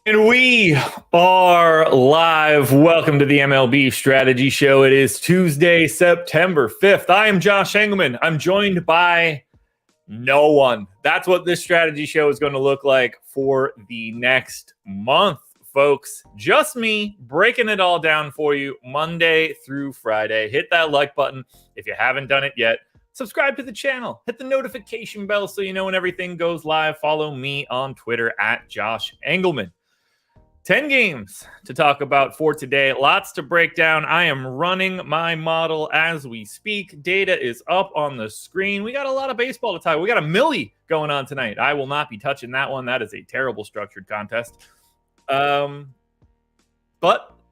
And we are live. Welcome to the MLB Strategy Show. It is Tuesday, September 5th. I am Josh Engleman. I'm joined by no one. That's what this strategy show is going to look like for the next month, folks. Just me breaking it all down for you Monday through Friday. Hit that like button if you haven't done it yet. Subscribe to the channel. Hit the notification bell so you know when everything goes live. Follow me on Twitter at Josh Engleman. 10 games to talk about for today. Lots to break down. I am running my model as we speak. Data is up on the screen. We got a lot of baseball to talk. We got a millie going on tonight. I will not be touching that one. That is a terrible structured contest. But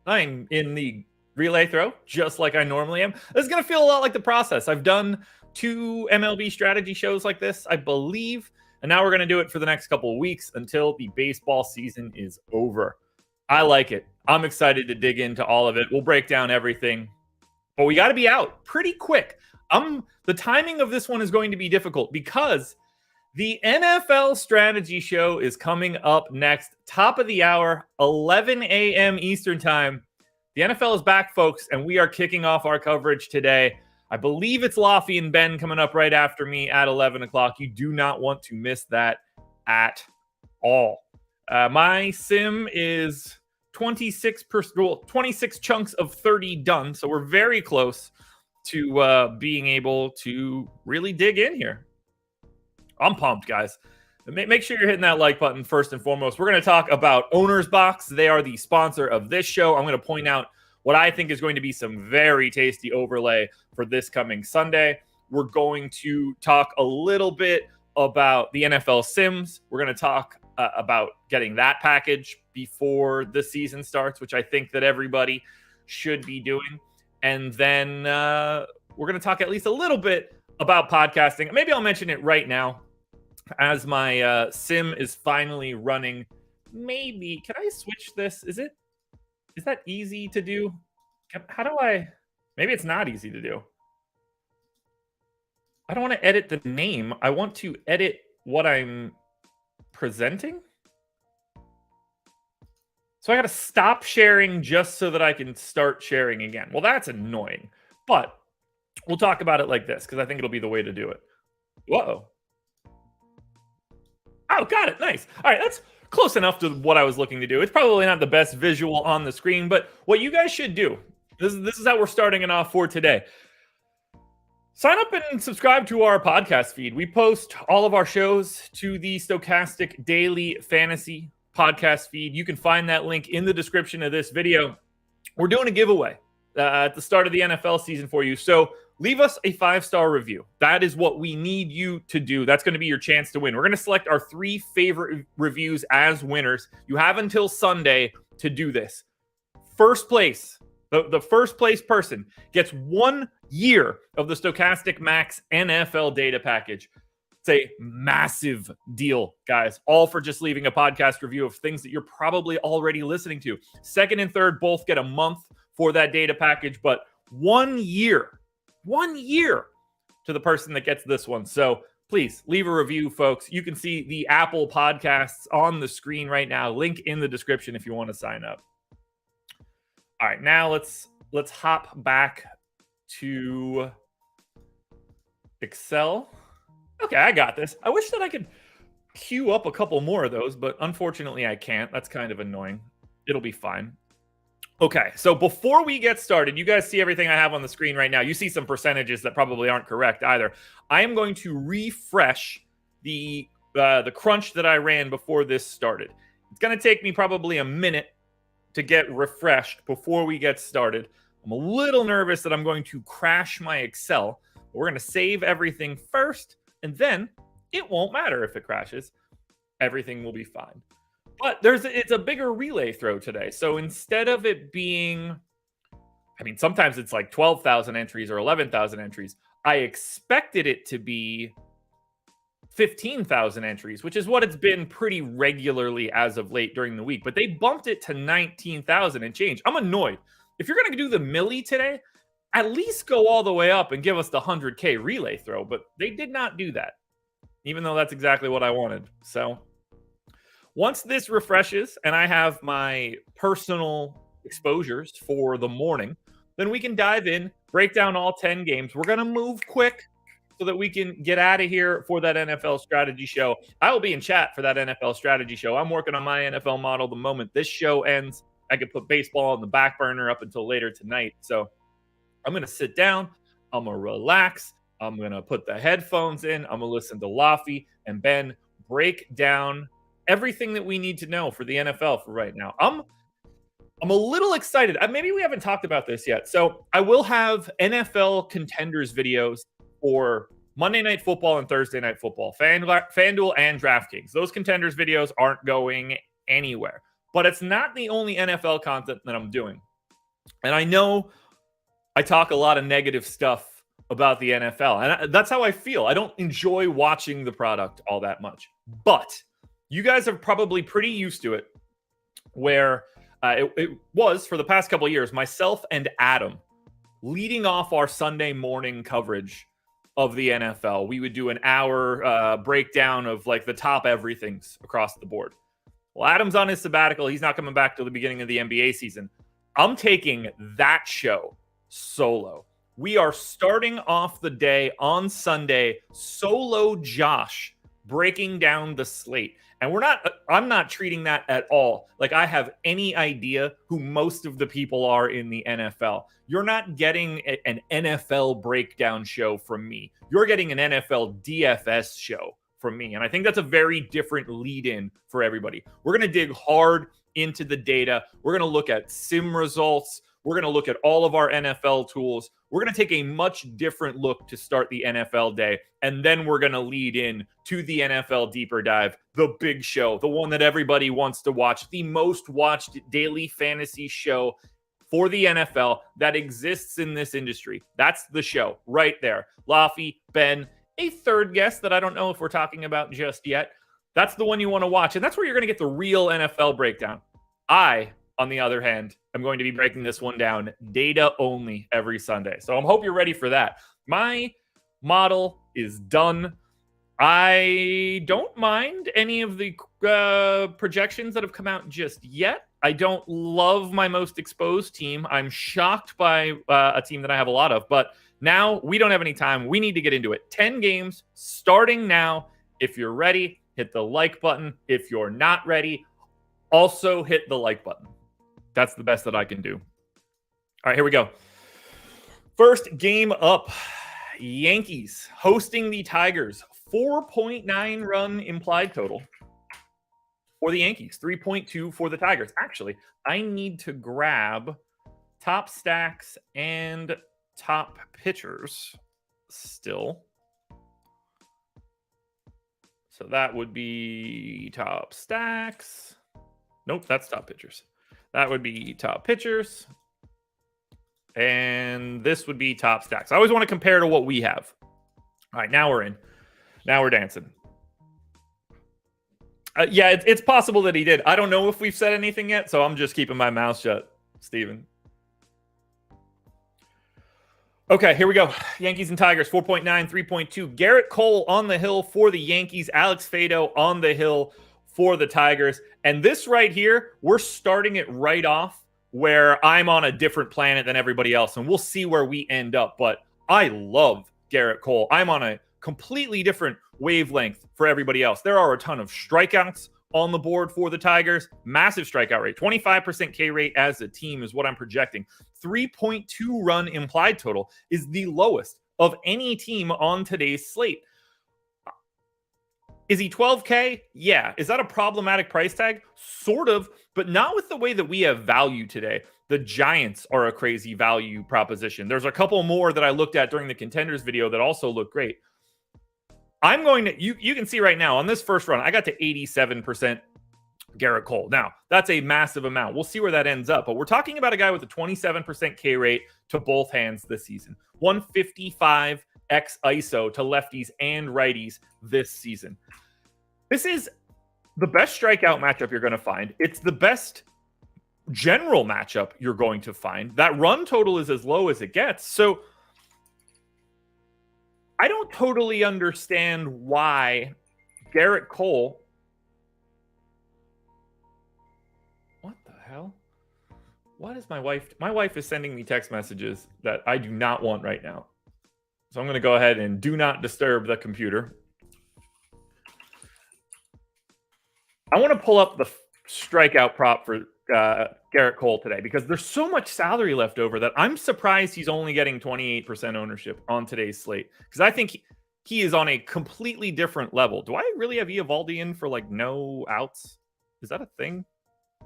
I'm in the relay throw just like I normally am. This is going to feel a lot like the process. I've done 2 MLB strategy shows like this, I believe. And now we're going to do it for the next couple of weeks until the baseball season is over. I like it. I'm excited to dig into all of it. We'll break down everything, but we got to be out pretty quick. The timing of this one is going to be difficult because the NFL Strategy Show is coming up next. Top of the hour, 11 a.m. Eastern Time. The NFL is back, folks, and we are kicking off our coverage today. I believe it's Laffy and Ben coming up right after me at 11 o'clock. You do not want to miss that at all. My sim is 26 chunks of 30 done, so we're very close to being able to really dig in here. I'm pumped, guys. Make sure you're hitting that like button first and foremost. We're going to talk about Owner's Box. They are the sponsor of this show. I'm going to point out what I think is going to be some very tasty overlay for this coming Sunday. We're going to talk a little bit about the NFL Sims. We're going to talk about getting that package before the season starts, which I think that everybody should be doing. And then we're going to talk at least a little bit about podcasting. Maybe I'll mention it right now as my sim is finally running. Maybe, can I switch this? Is that easy to do? Maybe it's not easy to do. I don't want to edit the name. I want to edit what I'm presenting. So I got to stop sharing just so that I can start sharing again. Well, that's annoying, but we'll talk about it like this because I think it'll be the way to do it. Whoa. Oh, got it. Nice. All right, that's close enough to what I was looking to do. It's probably not the best visual on the screen, but what you guys should do, this is how we're starting it off for today. Sign up and subscribe to our podcast feed. We post all of our shows to the Stochastic Daily Fantasy podcast feed. You can find that link in the description of this video. We're doing a giveaway at the start of the NFL season for you. So leave us a 5-star review. That is what we need you to do. That's going to be your chance to win. We're going to select our 3 favorite reviews as winners. You have until Sunday to do this. First place. The first place person gets 1 year of the Stochastic Max NFL data package. It's a massive deal, guys, all for just leaving a podcast review of things that you're probably already listening to. Second and third both get a month for that data package, but 1 year to the person that gets this one. So please leave a review, folks. You can see the Apple Podcasts on the screen right now. Link in the description if you want to sign up. All right, now let's hop back to Excel. Okay, I got this. I wish that I could queue up a couple more of those, but unfortunately I can't. That's kind of annoying. It'll be fine. Okay, so before we get started, you guys see everything I have on the screen right now. You see some percentages that probably aren't correct either. I am going to refresh the crunch that I ran before this started. It's going to take me probably a minute to get refreshed before we get started. I'm a little nervous that I'm going to crash my Excel. We're going to save everything first, and then it won't matter if it crashes. Everything will be fine. But it's a bigger relay throw today. So instead of it being, sometimes it's like 12,000 entries or 11,000 entries. I expected it to be 15,000 entries, which is what it's been pretty regularly as of late during the week. But they bumped it to 19,000 and change. I'm annoyed. If you're going to do the millie today, at least go all the way up and give us the 100K relay throw. But they did not do that, even though that's exactly what I wanted. So Once this refreshes and I have my personal exposures for the morning, then we can dive in, break down all 10 games. We're going to move quick so that we can get out of here for that NFL strategy show. I will be in chat for that NFL strategy show. I'm working on my NFL model the moment this show ends. I could put baseball on the back burner up until later tonight. So I'm going to sit down. I'm going to relax. I'm going to put the headphones in. I'm going to listen to Laffy and Ben break down everything that we need to know for the NFL for right now. I'm a little excited. Maybe we haven't talked about this yet. So I will have NFL contenders videos for Monday Night Football and Thursday Night Football, FanDuel and DraftKings. Those contenders videos aren't going anywhere. But it's not the only NFL content that I'm doing. And I know I talk a lot of negative stuff about the NFL. And that's how I feel. I don't enjoy watching the product all that much. But you guys are probably pretty used to it, where it was for the past couple of years, myself and Adam leading off our Sunday morning coverage of the NFL. We would do an hour breakdown of like the top everythings across the board. Well, Adam's on his sabbatical. He's not coming back till the beginning of the NBA season. I'm taking that show solo. We are starting off the day on Sunday, solo Josh breaking down the slate. And I'm not treating that at all like I have any idea who most of the people are in the NFL. You're not getting an NFL breakdown show from me. You're getting an NFL DFS show from me. And I think that's a very different lead-in for everybody. We're going to dig hard into the data. We're going to look at sim results. We're going to look at all of our NFL tools. We're going to take a much different look to start the NFL day. And then we're going to lead in to the NFL Deeper Dive, the big show, the one that everybody wants to watch, the most watched daily fantasy show for the NFL that exists in this industry. That's the show right there. Laffy, Ben, a third guest that I don't know if we're talking about just yet. That's the one you want to watch. And that's where you're going to get the real NFL breakdown. I, on the other hand, I'm going to be breaking this one down data only every Sunday. So I hope you're ready for that. My model is done. I don't mind any of the projections that have come out just yet. I don't love my most exposed team. I'm shocked by a team that I have a lot of. But now we don't have any time. We need to get into it. 10 games starting now. If you're ready, hit the like button. If you're not ready, also hit the like button. That's the best that I can do. All right, here we go. First game up. Yankees hosting the Tigers. 4.9 run implied total for the Yankees. 3.2 for the Tigers. Actually, I need to grab top stacks and top pitchers still. So that would be top stacks. Nope, that's top pitchers. That would be top pitchers. And this would be top stacks. I always want to compare to what we have. All right, now we're in. Now we're dancing. Yeah, it's possible that he did. I don't know if we've said anything yet, so I'm just keeping my mouth shut, Steven. Okay, here we go. Yankees and Tigers, 4.9, 3.2. Garrett Cole on the hill for the Yankees. Alex Fado on the hill for the Tigers. And this right here, we're starting it right off where I'm on a different planet than everybody else. And we'll see where we end up. But I love Garrett Cole. I'm on a completely different wavelength for everybody else. There are a ton of strikeouts on the board for the Tigers. Massive strikeout rate. 25% K rate as a team is what I'm projecting. 3.2 run implied total is the lowest of any team on today's slate. Is he 12K? Yeah. Is that a problematic price tag? Sort of, but not with the way that we have value today. The Giants are a crazy value proposition. There's a couple more that I looked at during the contenders video that also look great. I'm going to, you can see right now on this first run, I got to 87% Garrett Cole. Now, that's a massive amount. We'll see where that ends up, but we're talking about a guy with a 27% K rate to both hands this season. 155 X ISO to lefties and righties this season. This is the best strikeout matchup you're going to find. It's the best general matchup you're going to find. That run total is as low as it gets. So I don't totally understand why Garrett Cole What is my wife? My wife is sending me text messages that I do not want right now. So I'm going to go ahead and do not disturb the computer. I want to pull up the strikeout prop for Garrett Cole today because there's so much salary left over that I'm surprised he's only getting 28% ownership on today's slate, because I think he is on a completely different level. Do I really have Eovaldi in for like no outs? Is that a thing?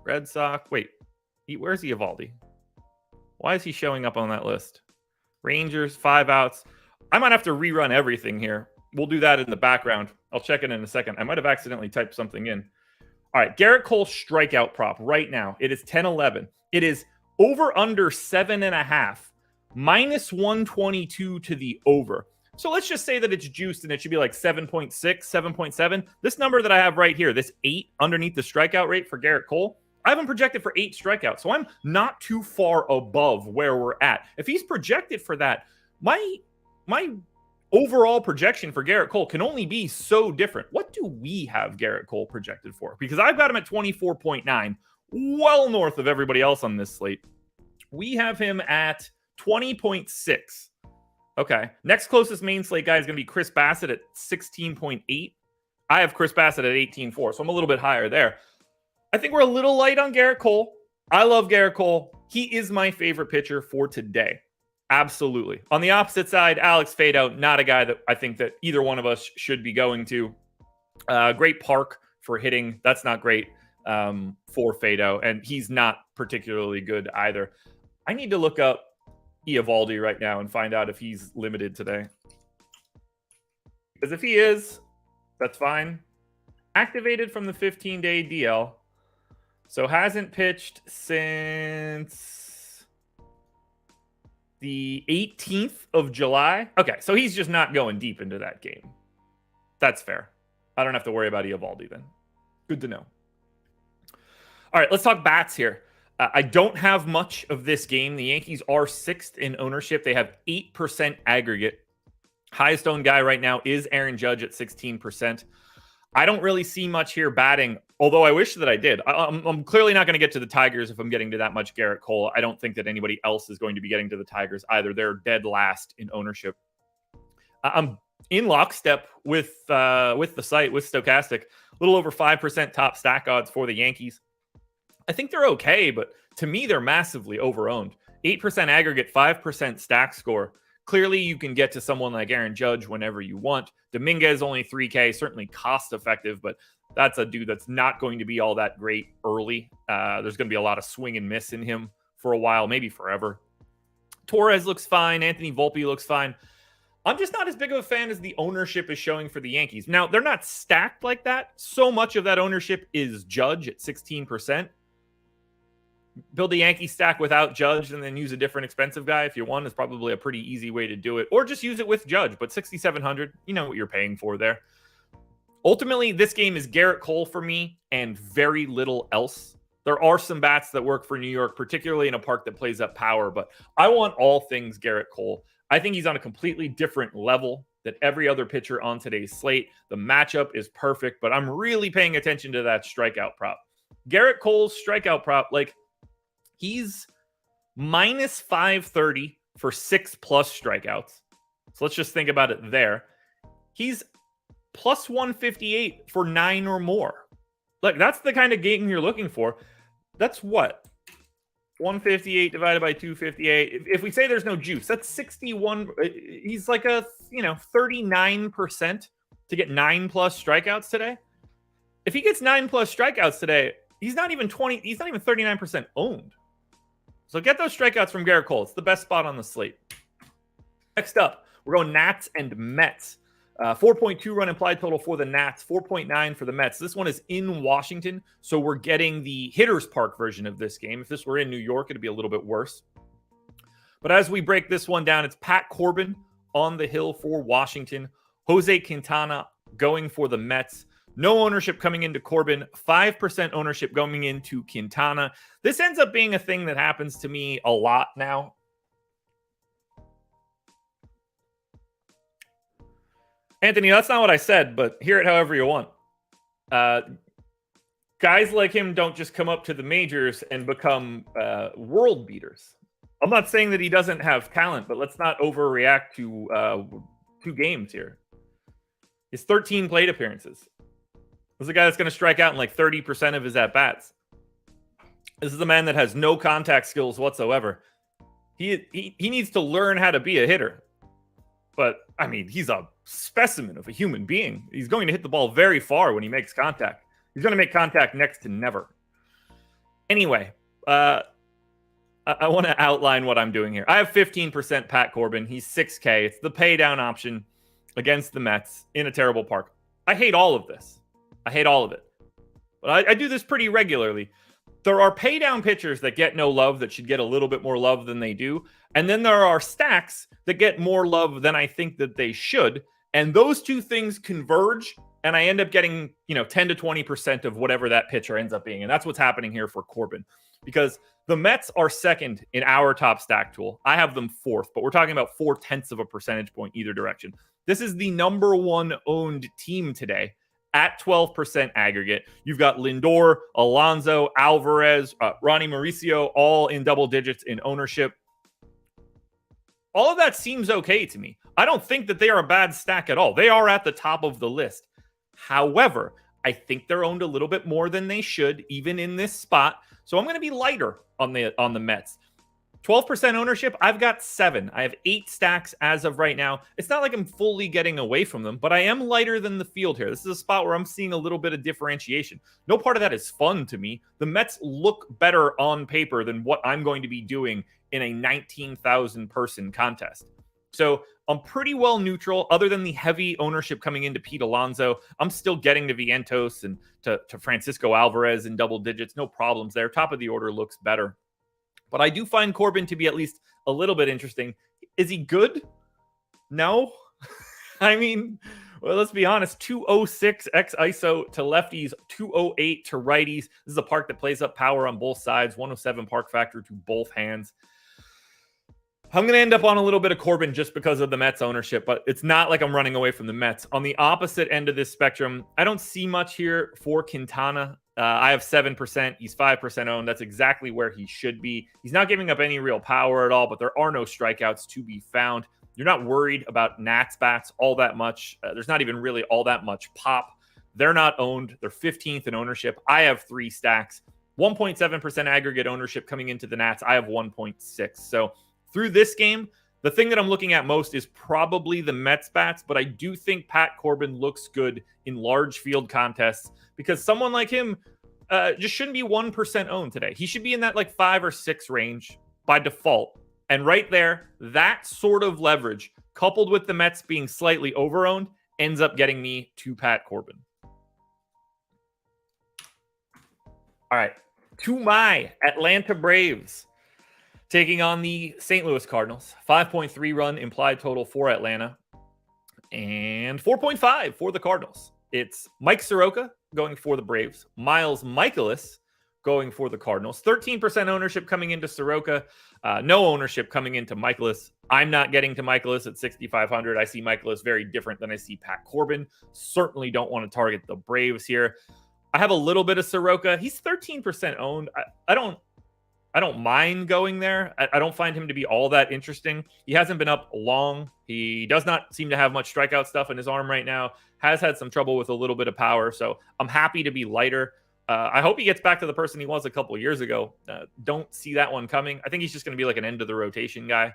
Red Sox. Wait, where's Eovaldi? Why is he showing up on that list? Rangers, 5 outs. I might have to rerun everything here. We'll do that in the background. I'll check it in a second. I might have accidentally typed something in. All right, Garrett Cole strikeout prop right now. It is 10-11. It is over under 7.5, minus 122 to the over. So let's just say that it's juiced and it should be like 7.6, 7.7. This number that I have right here, this 8 underneath the strikeout rate for Garrett Cole, I have him projected for 8 strikeouts. So I'm not too far above where we're at. If he's projected for that, my overall projection for Garrett Cole can only be so different. What do we have Garrett Cole projected for? Because I've got him at 24.9, well north of everybody else on this slate. We have him at 20.6. Okay. Next closest main slate guy is going to be Chris Bassett at 16.8. I have Chris Bassett at 18.4, so I'm a little bit higher there. I think we're a little light on Garrett Cole. I love Garrett Cole. He is my favorite pitcher for today. Absolutely. On the opposite side, Alex Fado, not a guy that I think that either one of us should be going to. Great park for hitting. That's not great for Fado, and he's not particularly good either. I need to look up Eovaldi right now and find out if he's limited today. Because if he is, that's fine. Activated from the 15-day DL. So hasn't pitched since the 18th of July. Okay, so he's just not going deep into that game. That's fair. I don't have to worry about Eovaldi then. Good to know. All right, let's talk bats here. I don't have much of this game. The Yankees are 6th in ownership. They have 8% aggregate. Highest owned guy right now is Aaron Judge at 16%. I don't really see much here batting, although I wish that I did. I'm clearly not going to get to the Tigers if I'm getting to that much Garrett Cole. I don't think that anybody else is going to be getting to the Tigers either. They're dead last in ownership. I'm in lockstep with the site, with Stochastic. A little over 5% top stack odds for the Yankees. I think they're okay, but to me, they're massively overowned. 8% aggregate, 5% stack score. Clearly, you can get to someone like Aaron Judge whenever you want. Dominguez only 3K, certainly cost effective, but that's a dude that's not going to be all that great early. There's going to be a lot of swing and miss in him for a while, maybe forever. Torres looks fine. Anthony Volpe looks fine. I'm just not as big of a fan as the ownership is showing for the Yankees. Now, they're not stacked like that. So much of that ownership is Judge at 16%. Build a Yankee stack without Judge and then use a different expensive guy if you want is probably a pretty easy way to do it. Or just use it with Judge, but 6,700, you know what you're paying for there. Ultimately, this game is Garrett Cole for me and very little else. There are some bats that work for New York, particularly in a park that plays up power, but I want all things Garrett Cole. I think he's on a completely different level than every other pitcher on today's slate. The matchup is perfect, but I'm really paying attention to that strikeout prop. Garrett Cole's strikeout prop, like, he's minus 530 for 6+ strikeouts. So let's just think about it there. He's plus 158 for 9 or more. Like, that's the kind of game you're looking for. That's what? 158 divided by 258. If we say there's no juice, that's 61. He's like a, 39% to get 9+ strikeouts today. If he gets 9+ strikeouts today, he's not even 39% owned. So get those strikeouts from Garrett Cole. It's the best spot on the slate. Next up, we're going Nats and Mets. 4.2 run implied total for the Nats, 4.9 for the Mets. This one is in Washington, so we're getting the Hitters Park version of this game. If this were in New York, it'd be a little bit worse. But as we break this one down, it's Pat Corbin on the hill for Washington. Jose Quintana going for the Mets. No ownership coming into Corbin, 5% ownership going into Quintana. This ends up being a thing that happens to me a lot now. Anthony, that's not what I said, but hear it however you want. guys like him don't just come up to the majors and become world beaters. I'm not saying that he doesn't have talent, but let's not overreact to 2 games here. His 13 plate appearances. This is a guy that's going to strike out in like 30% of his at-bats. This is a man that has no contact skills whatsoever. He needs to learn how to be a hitter. But, I mean, he's a specimen of a human being. He's going to hit the ball very far when he makes contact. He's going to make contact next to never. Anyway, I want to outline what I'm doing here. I have 15% Pat Corbin. He's 6K. It's the pay down option against the Mets in a terrible park. I hate all of this. I hate all of it. But I do this pretty regularly. There are pay down pitchers that get no love that should get a little bit more love than they do. And then there are stacks that get more love than I think that they should. And those 2 things converge. And I end up getting, 10 to 20% of whatever that pitcher ends up being. And that's what's happening here for Corbin. Because the Mets are second in our top stack tool. I have them 4th, but we're talking about 0.4 of a percentage point either direction. This is the number 1 owned team today at 12% aggregate. You've got Lindor, Alonso, Alvarez, Ronnie Mauricio, all in double digits in ownership. All of that seems okay to me. I don't think that they are a bad stack at all. They are at the top of the list. However, I think they're owned a little bit more than they should, even in this spot. So I'm going to be lighter on the Mets. 12% ownership, I've got 7. I have 8 stacks as of right now. It's not like I'm fully getting away from them, but I am lighter than the field here. This is a spot where I'm seeing a little bit of differentiation. No part of that is fun to me. The Mets look better on paper than what I'm going to be doing in a 19,000 person contest. So I'm pretty well neutral, other than the heavy ownership coming into Pete Alonso. I'm still getting to Vientos and to Francisco Alvarez in double digits. No problems there. Top of the order looks better. But I do find Corbin to be at least a little bit interesting. Is he good? No. I mean, well, let's be honest. 206 x ISO to lefties, 208 to righties. This is a park that plays up power on both sides. 107 park factor to both hands. I'm going to end up on a little bit of Corbin just because of the Mets ownership, but it's not like I'm running away from the Mets. On the opposite end of this spectrum, I don't see much here for Quintana. I have 7%. He's 5% owned. That's exactly where he should be. He's not giving up any real power at all, but there are no strikeouts to be found. You're not worried about Nats bats all that much. There's not even really all that much pop. They're not owned. They're 15th in ownership. I have 3 stacks. 1.7% aggregate ownership coming into the Nats. I have 1.6. So through this game, the thing that I'm looking at most is probably the Mets bats, but I do think Pat Corbin looks good in large field contests because someone like him just shouldn't be 1% owned today. He should be in that like 5 or 6 range by default. And right there, that sort of leverage, coupled with the Mets being slightly over-owned, ends up getting me to Pat Corbin. All right, to my Atlanta Braves. Taking on the St. Louis Cardinals. 5.3 run implied total for Atlanta. And 4.5 for the Cardinals. It's Mike Soroka going for the Braves. Miles Mikolas going for the Cardinals. 13% ownership coming into Soroka. No ownership coming into Mikolas. I'm not getting to Mikolas at 6,500. I see Mikolas very different than I see Pat Corbin. Certainly don't want to target the Braves here. I have a little bit of Soroka. He's 13% owned. I don't mind going there. I don't find him to be all that interesting. He hasn't been up long. He does not seem to have much strikeout stuff in his arm right now. Has had some trouble with a little bit of power. So I'm happy to be lighter. I hope he gets back to the person he was a couple years ago. Don't see that one coming. I think he's just going to be like an end of the rotation guy.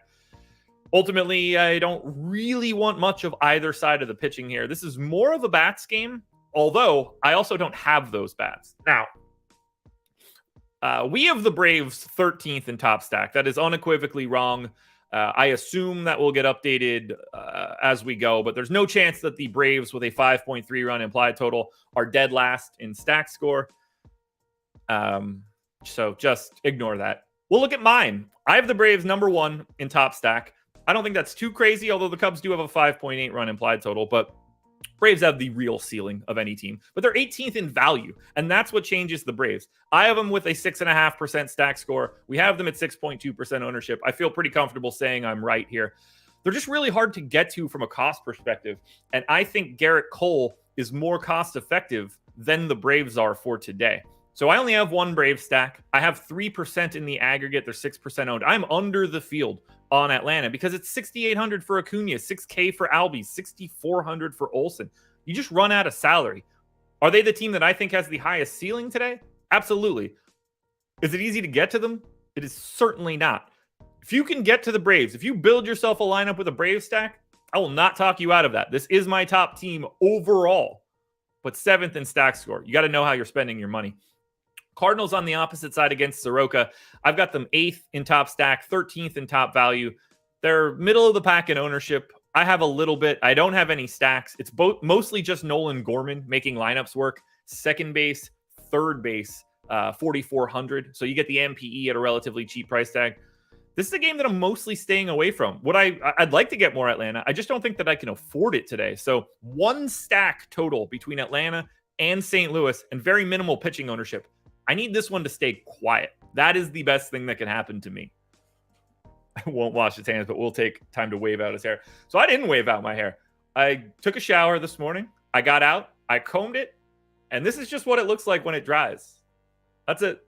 Ultimately, I don't really want much of either side of the pitching here. This is more of a bats game, although I also don't have those bats. Now, we have the Braves 13th in top stack. That is unequivocally wrong. I assume that will get updated as we go, but there's no chance that the Braves with a 5.3 run implied total are dead last in stack score. So just ignore that. We'll look at mine. I have the Braves number 1 in top stack. I don't think that's too crazy, although the Cubs do have a 5.8 run implied total, but Braves have the real ceiling of any team, but they're 18th in value, and that's what changes the Braves. I have them with a 6.5% stack score. We have them at 6.2% ownership. I feel pretty comfortable saying I'm right here. They're just really hard to get to from a cost perspective, and I think Garrett Cole is more cost effective than the Braves are for today. So I only have one Brave stack. I have 3% in the aggregate. They're 6% owned. I'm under the field on Atlanta because it's 6,800 for Acuna, 6K for Albies, 6,400 for Olsen. You just run out of salary. Are they the team that I think has the highest ceiling today? Absolutely. Is it easy to get to them? It is certainly not. If you can get to the Braves, if you build yourself a lineup with a Brave stack, I will not talk you out of that. This is my top team overall, but 7th in stack score. You got to know how you're spending your money. Cardinals on the opposite side against Soroka. I've got them 8th in top stack, 13th in top value. They're middle of the pack in ownership. I have a little bit. I don't have any stacks. It's mostly just Nolan Gorman making lineups work. Second base, third base, 4,400. So you get the MPE at a relatively cheap price tag. This is a game that I'm mostly staying away from. I'd like to get more Atlanta. I just don't think that I can afford it today. So one stack total between Atlanta and St. Louis and very minimal pitching ownership. I need this one to stay quiet. That is the best thing that can happen to me. I won't wash his hands, but we'll take time to wave out his hair. So I didn't wave out my hair. I took a shower this morning. I got out. I combed it. And this is just what it looks like when it dries. That's it.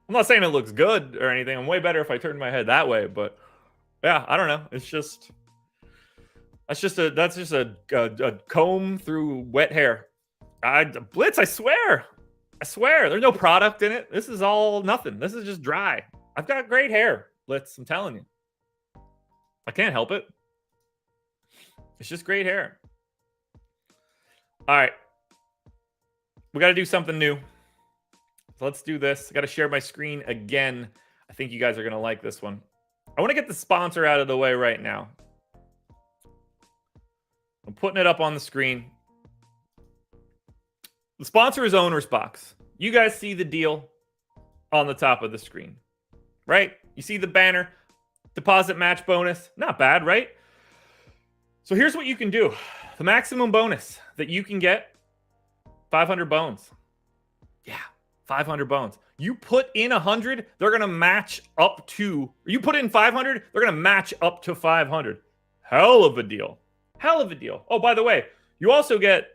I'm not saying it looks good or anything. I'm way better if I turned my head that way. But yeah, I don't know. It's just... That's just a comb through wet hair. Blitz, I swear. There's no product in it. This is all nothing. This is just dry. I've got great hair, Blitz. I'm telling you. I can't help it. It's just great hair. All right. We got to do something new. So let's do this. I got to share my screen again. I think you guys are going to like this one. I want to get the sponsor out of the way right now. I'm putting it up on the screen. The sponsor is Owner's Box. You guys see the deal on the top of the screen, right? You see the banner, deposit match bonus. Not bad, right? So here's what you can do. The maximum bonus that you can get, 500 bones. Yeah, 500 bones. You put in 100, they're going to match up to, or you put in 500, they're going to match up to 500. Hell of a deal. Hell of a deal. Oh, by the way, you also get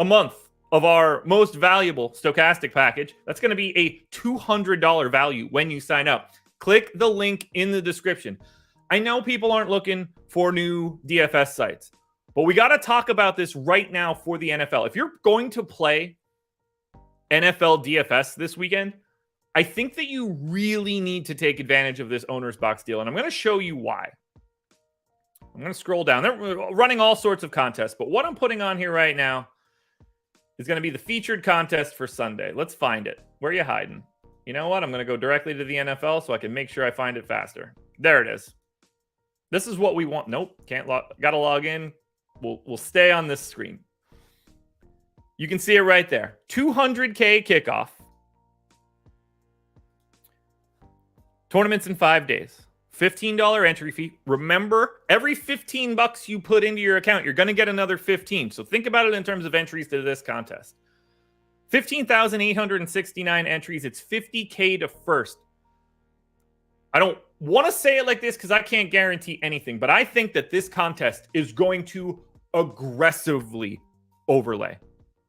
a month of our most valuable stochastic package. That's going to be a $200 value when you sign up. Click the link in the description. I know people aren't looking for new DFS sites, but we got to talk about this right now for the NFL. If you're going to play NFL DFS this weekend, I think that you really need to take advantage of this Owner's Box deal, and I'm going to show you why. I'm going to scroll down. They're running all sorts of contests, but what I'm putting on here right now is going to be the featured contest for Sunday. Let's find it. Where are you hiding? You know what? I'm going to go directly to the NFL so I can make sure I find it faster. There it is. This is what we want. Nope. Got to log in. We'll stay on this screen. You can see it right there. 200K kickoff. Tournaments in 5 days. $15 entry fee. Remember, every $15 you put into your account, you're going to get another 15. So think about it in terms of entries to this contest. 15,869 entries. It's 50K to first. I don't want to say it like this because I can't guarantee anything, but I think that this contest is going to aggressively overlay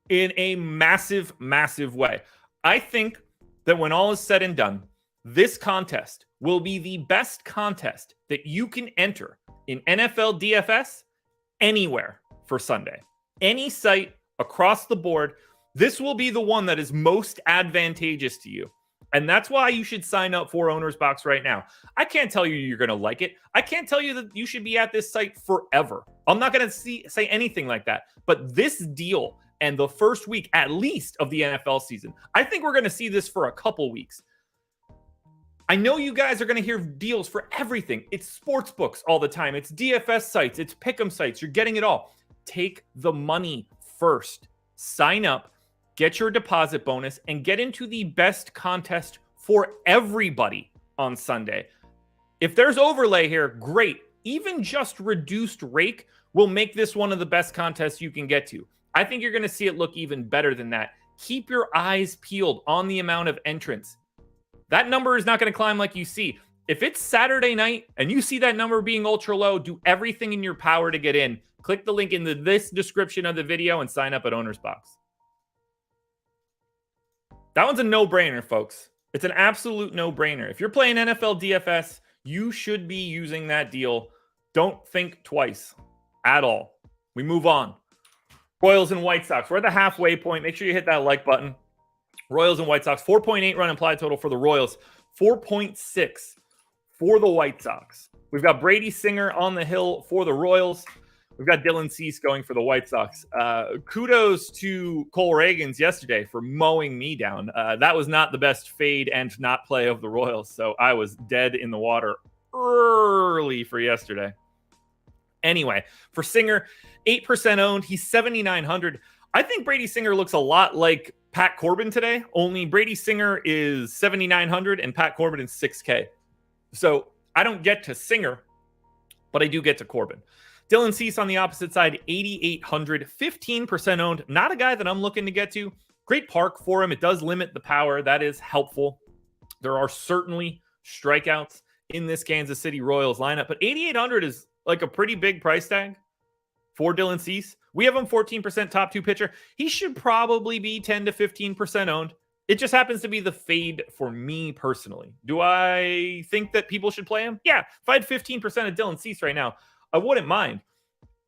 in a massive, massive way. I think that when all is said and done, this contest will be the best contest that you can enter in NFL DFS anywhere for Sunday. Any site across the board, this will be the one that is most advantageous to you. And that's why you should sign up for Owner's Box right now. I can't tell you you're going to like it. I can't tell you that you should be at this site forever. I'm not going to say anything like that. But this deal and the first week, at least, of the NFL season, I think we're going to see this for a couple weeks. I know you guys are going to hear deals for everything. It's sports books all the time. It's DFS sites. It's pick'em sites. You're getting it all. Take the money first. Sign up, get your deposit bonus, and get into the best contest for everybody on Sunday. If there's overlay here, great. Even just reduced rake will make this one of the best contests you can get to. I think you're going to see it look even better than that. Keep your eyes peeled on the amount of entrants. That number is not going to climb like you see. If it's Saturday night and you see that number being ultra low, do everything in your power to get in. Click the link in this description of the video and sign up at Owner's Box. That one's a no-brainer, folks. It's an absolute no-brainer. If you're playing NFL DFS, you should be using that deal. Don't think twice at all. We move on. Royals and White Sox. We're at the halfway point. Make sure you hit that like button. Royals and White Sox. 4.8 run implied total for the Royals. 4.6 for the White Sox. We've got Brady Singer on the hill for the Royals. We've got Dylan Cease going for the White Sox. Kudos to Cole Reagans yesterday for mowing me down. That was not the best fade and not play of the Royals, so I was dead in the water early for yesterday. Anyway, for Singer, 8% owned. He's 7,900. I think Brady Singer looks a lot like Pat Corbin today, only Brady Singer is 7,900 and Pat Corbin is 6K. So I don't get to Singer, but I do get to Corbin. Dylan Cease on the opposite side, 8,800, 15% owned. Not a guy that I'm looking to get to. Great park for him. It does limit the power. That is helpful. There are certainly strikeouts in this Kansas City Royals lineup, but 8,800 is like a pretty big price tag for Dylan Cease. We have him 14% top two pitcher. He should probably be 10 to 15% owned. It just happens to be the fade for me personally. Do I think that people should play him? Yeah. If I had 15% of Dylan Cease right now, I wouldn't mind.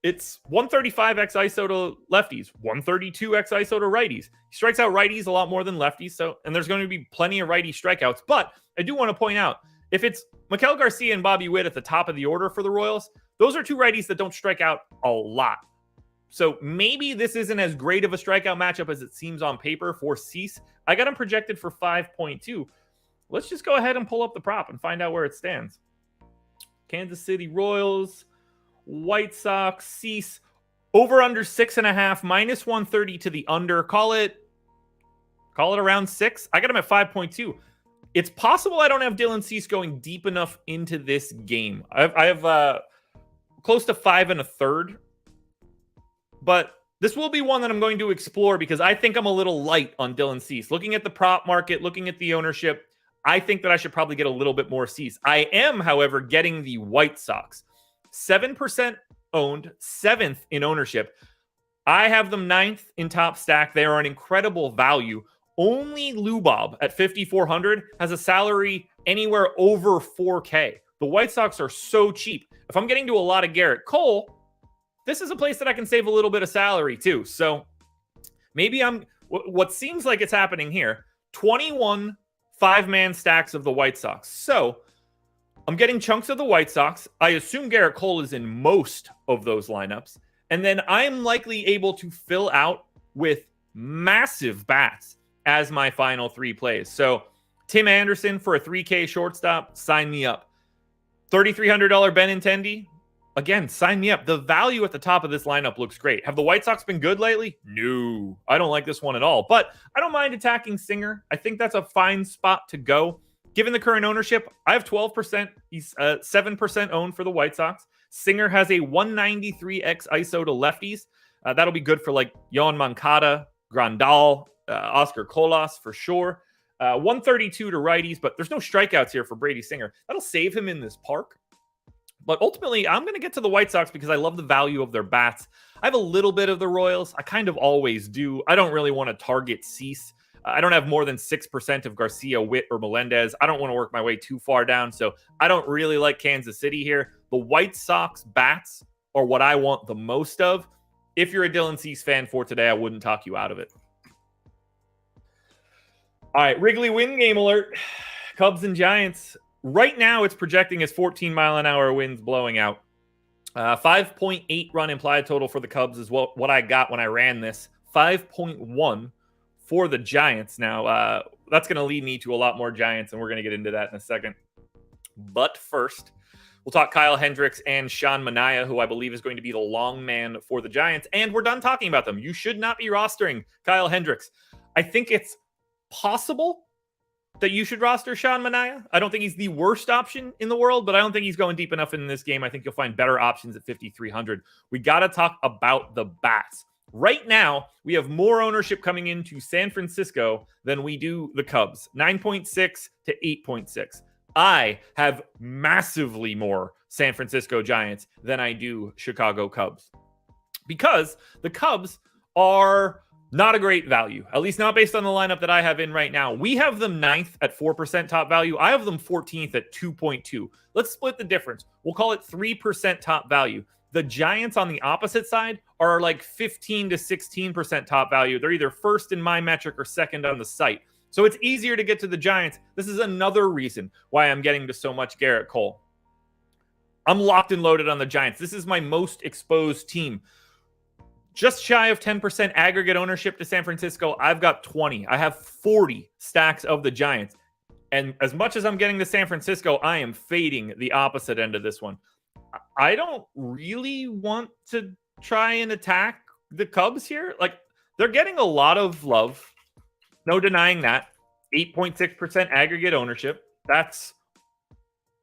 It's 135 x ISO to lefties, 132 x ISO to righties. He strikes out righties a lot more than lefties, and there's going to be plenty of righty strikeouts. But I do want to point out, if it's Maikel Garcia and Bobby Witt at the top of the order for the Royals, those are two righties that don't strike out a lot. So maybe this isn't as great of a strikeout matchup as it seems on paper for Cease. I got him projected for 5.2. Let's just go ahead and pull up the prop and find out where it stands. Kansas City Royals, White Sox, Cease, over under 6.5, minus 130 to the under. Call it around 6. I got him at 5.2. It's possible I don't have Dylan Cease going deep enough into this game. I have close to 5 1/3. But this will be one that I'm going to explore because I think I'm a little light on Dylan Cease. Looking at the prop market, looking at the ownership, I think that I should probably get a little bit more Cease. I am, however, getting the White Sox. 7% owned, 7th in ownership. I have them 9th in top stack. They are an incredible value. Only Lubob at 5,400 has a salary anywhere over 4K. The White Sox are so cheap. If I'm getting to a lot of Garrett Cole, this is a place that I can save a little bit of salary too. So maybe what seems like it's happening here, 21 5-man stacks of the White Sox. So I'm getting chunks of the White Sox. I assume Garrett Cole is in most of those lineups. And then I'm likely able to fill out with massive bats as my final 3 plays. So Tim Anderson for a 3K shortstop, sign me up. $3,300 Benintendi, again, sign me up. The value at the top of this lineup looks great. Have the White Sox been good lately? No, I don't like this one at all. But I don't mind attacking Singer. I think that's a fine spot to go. Given the current ownership, I have 12%. He's 7% owned for the White Sox. Singer has a 193 x ISO to lefties. That'll be good for like Yohan Moncada, Grandal, Oscar Colas for sure. 132 to righties, but there's no strikeouts here for Brady Singer. That'll save him in this park. But ultimately, I'm going to get to the White Sox because I love the value of their bats. I have a little bit of the Royals. I kind of always do. I don't really want to target Cease. I don't have more than 6% of Garcia, Witt, or Melendez. I don't want to work my way too far down, so I don't really like Kansas City here. The White Sox bats are what I want the most of. If you're a Dylan Cease fan for today, I wouldn't talk you out of it. All right, Wrigley win game alert. Cubs and Giants. Right now, it's projecting as 14-mile-an-hour winds blowing out. 5.8 run implied total for the Cubs is what I got when I ran this. 5.1 for the Giants. Now, that's going to lead me to a lot more Giants, and we're going to get into that in a second. But first, we'll talk Kyle Hendricks and Sean Manaea, who I believe is going to be the long man for the Giants. And we're done talking about them. You should not be rostering Kyle Hendricks. I think it's possible that you should roster Sean Manaea. I don't think he's the worst option in the world, but I don't think he's going deep enough in this game. I think you'll find better options at 5,300. We got to talk about the bats. Right now, we have more ownership coming into San Francisco than we do the Cubs. 9.6 to 8.6. I have massively more San Francisco Giants than I do Chicago Cubs. Because the Cubs are Not a great value, at least not based on the lineup that I have in right now. We have them 9th at 4% top value. I have them 14th at 2.2. Let's split the difference. We'll call it 3% top value. The Giants on the opposite side are like 15 to 16% top value. They're either first in my metric or second on the site. So it's easier to get to the Giants. This is another reason why I'm getting to so much Garrett Cole. I'm locked and loaded on the Giants. This is my most exposed team. Just shy of 10% aggregate ownership to San Francisco. I've got 20. I have 40 stacks of the Giants. And as much as I'm getting to San Francisco, I am fading the opposite end of this one. I don't really want to try and attack the Cubs here. Like, they're getting a lot of love. No denying that. 8.6% aggregate ownership. That's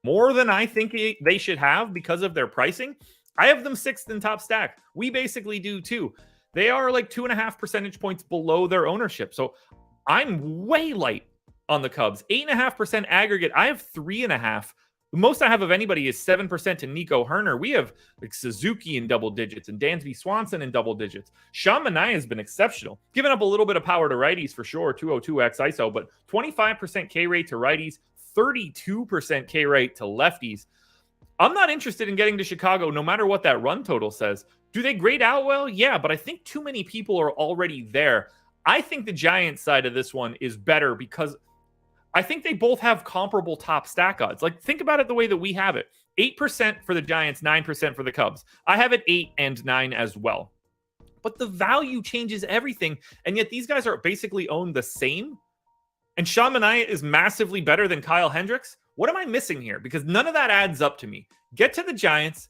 more than I think they should have because of their pricing. I have them 6th in top stack. We basically do too. They are like 2.5 percentage points below their ownership. So I'm way light on the Cubs. 8.5% aggregate. I have 3.5. The most I have of anybody is 7% to Nico Herner. We have like Suzuki in double digits and Dansby Swanson in double digits. Sean Manaea has been exceptional. Giving up a little bit of power to righties for sure, 202x ISO, but 25% K rate to righties, 32% K rate to lefties. I'm not interested in getting to Chicago no matter what that run total says. Do they grade out well? Yeah, but I think too many people are already there. I think the Giants side of this one is better because I think they both have comparable top stack odds. Like, think about it the way that we have it. 8% for the Giants, 9% for the Cubs. I have it 8 and 9 as well. But the value changes everything, and yet these guys are basically owned the same. And Sean Manaea is massively better than Kyle Hendricks. What am I missing here? Because none of that adds up to me. Get to the Giants.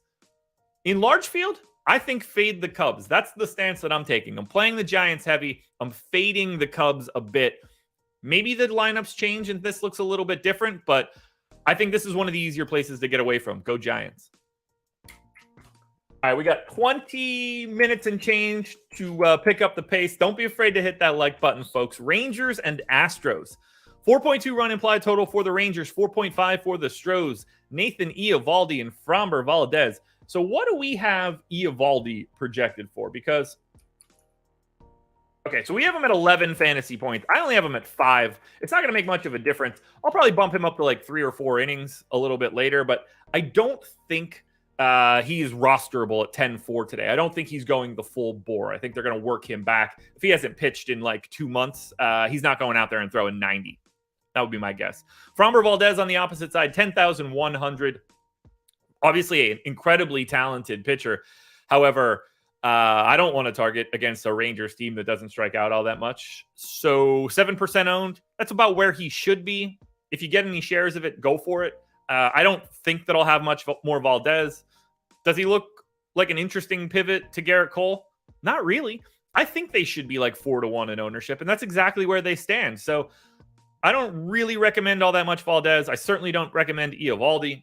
In large field, I think fade the Cubs. That's the stance that I'm taking. I'm playing the Giants heavy. I'm fading the Cubs a bit. Maybe the lineups change and this looks a little bit different, but I think this is one of the easier places to get away from. Go Giants. All right, we got 20 minutes and change to pick up the pace. Don't be afraid to hit that like button, folks. Rangers and Astros. 4.2 run implied total for the Rangers, 4.5 for the Stros. Nathan Eovaldi and Framber Valdez. So what do we have Eovaldi projected for? Because, okay, so we have him at 11 fantasy points. I only have him at 5. It's not going to make much of a difference. I'll probably bump him up to like 3 or 4 innings a little bit later, but I don't think he is rosterable at 10-4 today. I don't think he's going the full bore. I think they're going to work him back. If he hasn't pitched in like 2 months, he's not going out there and throwing 90. That would be my guess. Framber Valdez on the opposite side, 10,100. Obviously, an incredibly talented pitcher. However, I don't want to target against a Rangers team that doesn't strike out all that much. So 7% owned. That's about where he should be. If you get any shares of it, go for it. I don't think that I'll have much more Valdez. Does he look like an interesting pivot to Garrett Cole? Not really. I think they should be like 4-1 in ownership, and that's exactly where they stand. So I don't really recommend all that much Valdez. I certainly don't recommend Eovaldi.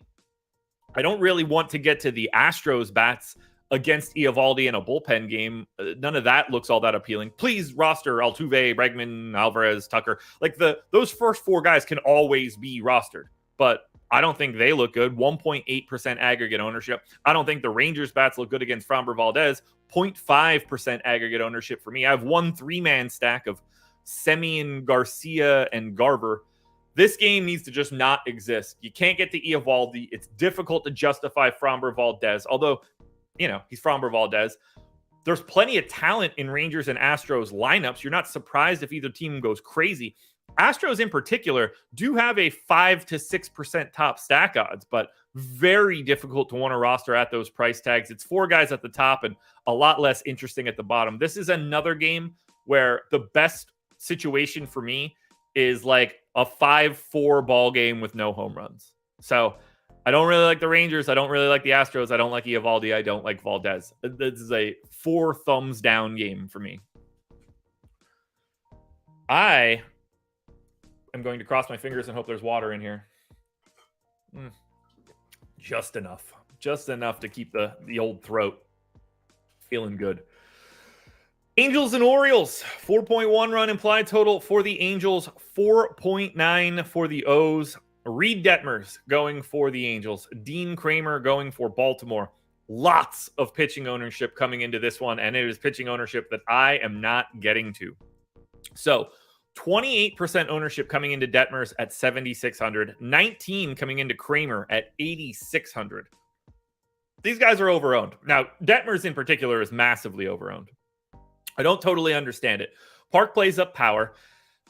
I don't really want to get to the Astros bats against Eovaldi in a bullpen game. None of that looks all that appealing. Please roster Altuve, Bregman, Alvarez, Tucker. Like those first 4 guys can always be rostered, but I don't think they look good. 1.8% aggregate ownership. I don't think the Rangers bats look good against Framber Valdez. 0.5% aggregate ownership for me. I have 1 3-man stack of Semien, Garcia, and Garver. This game needs to just not exist. You can't get to Eovaldi. It's difficult to justify Framber Valdez, although, you know, he's Framber Valdez. There's plenty of talent in Rangers and Astros lineups. You're not surprised if either team goes crazy. Astros in particular do have a 5 to 6% top stack odds, but very difficult to want to roster at those price tags. It's 4 guys at the top and a lot less interesting at the bottom. This is another game where the best situation for me is like a 5-4 ball game with no home runs. So I don't really like the Rangers. I don't really like the Astros. I don't like Eovaldi. I don't like Valdez. This is a 4 thumbs down game for me. I am going to cross my fingers and hope there's water in here. Just enough. Just enough to keep the old throat feeling good. Angels and Orioles, 4.1 run implied total for the Angels, 4.9 for the O's. Reed Detmers going for the Angels. Dean Kramer going for Baltimore. lots of pitching ownership coming into this one, and it is pitching ownership that I am not getting to. So 28% ownership coming into Detmers at 7,600, 19 coming into Kramer at 8,600. These guys are overowned. Now, Detmers in particular is massively overowned. I don't totally understand it. Park plays up power.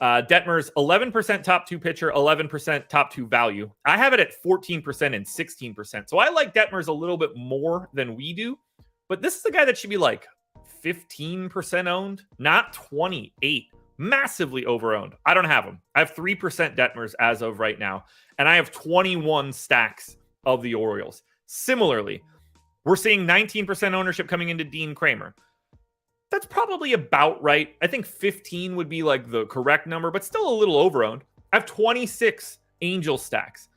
Detmers, 11% top 2 pitcher, 11% top 2 value. I have it at 14% and 16%. So I like Detmers a little bit more than we do. But this is a guy that should be like 15% owned, not 28. Massively overowned. I don't have him. I have 3% Detmers as of right now. And I have 21 stacks of the Orioles. Similarly, we're seeing 19% ownership coming into Dean Kramer. That's probably about right. I think 15 would be like the correct number, but still a little overowned. I have 26 Angel stacks.